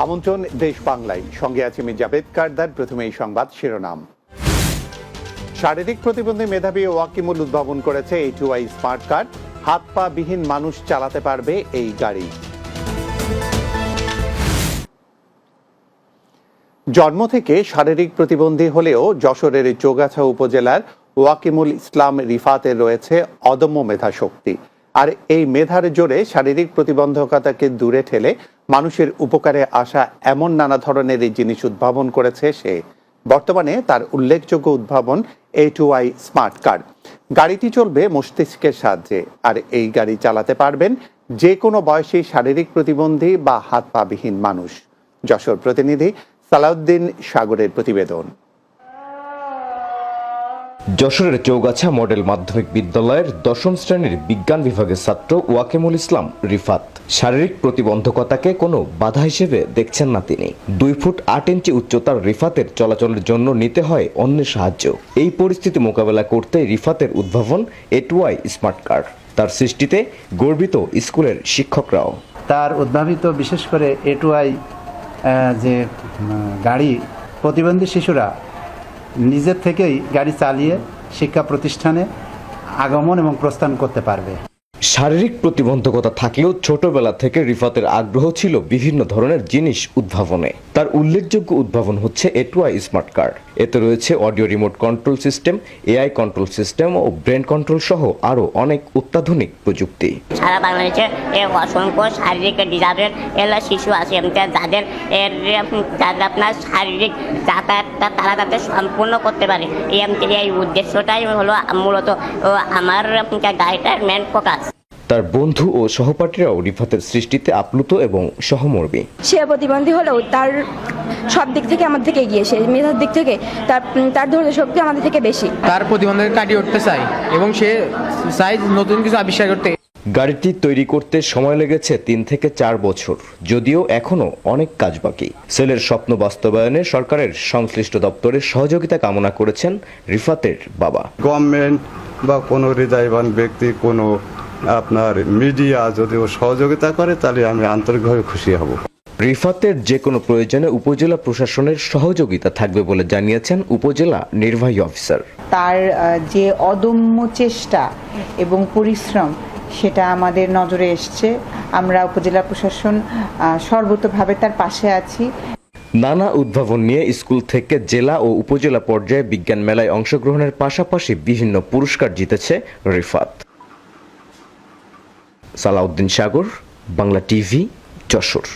আমন্ত্রণ দেশ বাংলায়, সঙ্গে আছে আমি জাবেদ কারদার। প্রথমে এই সংবাদ শিরোনাম। শারীরিক প্রতিবন্ধী মেধাবী ওয়াকিমুল উদ্ভাবন করেছে A2I স্মার্ট কার্ড। হাত পা বিহীন মানুষ চালাতে পারবে এই গাড়ি। জন্ম থেকে শারীরিক প্রতিবন্ধী হলেও যশোরের চৌগাছা উপজেলার ওয়াকিমুল ইসলাম রিফাতের রয়েছে অদম্য মেধাশক্তি। আর এই মেধার জোরে শারীরিক প্রতিবন্ধকতাকে দূরে ঠেলে মানুষের উপকারে আসা এমন নানা ধরনের এই জিনিস উদ্ভাবন করেছে সে। বর্তমানে তার উল্লেখযোগ্য উদ্ভাবন A2I স্মার্ট কার্ড। গাড়িটি চলবে মস্তিষ্কের সাহায্যে, আর এই গাড়ি চালাতে পারবেন যে কোনো বয়সী শারীরিক প্রতিবন্ধী বা হাত পা বিহীন মানুষ। যশোর প্রতিনিধি সালাউদ্দিন সাগরের প্রতিবেদন। যশোরের চৌগাছা মডেল মাধ্যমিক বিদ্যালয়ের ১০ম শ্রেণীর বিজ্ঞান বিভাগের ছাত্র ওয়াকিমুল ইসলাম রিফাত। শারীরিক প্রতিবন্ধকতাকে কোনো বাধা হিসেবে দেখছেন না তিনি। ২ ফুট ৮ ইঞ্চি উচ্চতার রিফাতের চলাচলের জন্য নিতে হয় অন্যের সাহায্য। এই পরিস্থিতি মোকাবেলা করতে রিফাতের উদ্ভাবন A2I স্মার্ট কার্ড। তার সৃষ্টিতে গর্বিত স্কুলের শিক্ষকরাও। তার উদ্ভাবিত বিশেষ করে A2I যে গাড়ি, প্রতিবন্ধী শিশুরা নিজের থেকেই গাড়ি চালিয়ে শিক্ষা প্রতিষ্ঠানে আগমন এবং প্রস্থান করতে পারবে। শারীরিক প্রতিবন্ধকতা থাকলেও ছোটবেলা থেকে রিফাতের আগ্রহ ছিল বিভিন্ন ধরনের জিনিস উদ্ভাবনে। তার উল্লেখযোগ্য উদ্ভাবন হচ্ছে A2I স্মার্ট কার্ড। এতে রয়েছে audio remote control system, AI control system ও ব্রেন কন্ট্রোল সহ আরও অনেক অত্যাধুনিক প্রযুক্তি। সারা বাংলাদেশে অসংখ্য শারীরিক ডিজাবেল শিশু আছে যাদের আপনার শারীরিক যাতায়াতটা তারা যাতে সম্পূর্ণ করতে পারে, এই উদ্দেশ্যটাই হলো মূলত আমার গাড়িটার মেন ফোকাস। তার বন্ধু ও সহপাঠীরাও রিফাতের সৃষ্টিতে আপ্লুত এবং সহমর্মী। সে প্রতিবন্ধী হলেও তার সব দিক থেকে আমাদের থেকে এগিয়ে, সে মেধার দিক থেকে তার ধৈর্য শক্তি আমাদের থেকে বেশি। তার প্রতিবন্ধক কাটিয়ে উঠতে চায় এবং সে চায় নতুন কিছু আবিষ্কার করতে। গাড়িটি তৈরি করতে সময় লেগেছে ৩ থেকে ৪ বছর, যদিও এখনো অনেক কাজ বাকি। ছেলের স্বপ্ন বাস্তবায়নে সরকারের সংশ্লিষ্ট দপ্তরের সহযোগিতা কামনা করেছেন রিফাতের বাবা। গভর্নমেন্ট বা কোনো হৃদয়বান ব্যক্তি, কোনো আপনার মিডিয়া যদি সহযোগিতা করে তাহলে আমি আন্তরিকভাবে খুশি হব। রিফাতের যে কোনো প্রয়োজনে উপজেলা প্রশাসনের সহযোগিতা থাকবে বলে জানিয়েছেন উপজেলা নির্বাহী অফিসার। তার যে অদম্য চেষ্টা এবং পরিশ্রম সেটা আমাদের নজরে এসছে। আমরা উপজেলা প্রশাসন সর্বতোভাবে তার পাশে আছি। নানা উদ্ভাবন নিয়ে স্কুল থেকে জেলা ও উপজেলা পর্যায়ে বিজ্ঞান মেলায় অংশগ্রহণের পাশাপাশি বিভিন্ন পুরস্কার জিতেছে রিফাত। সালাউদ্দিন সাগর, বাংলা টিভি, যশোর।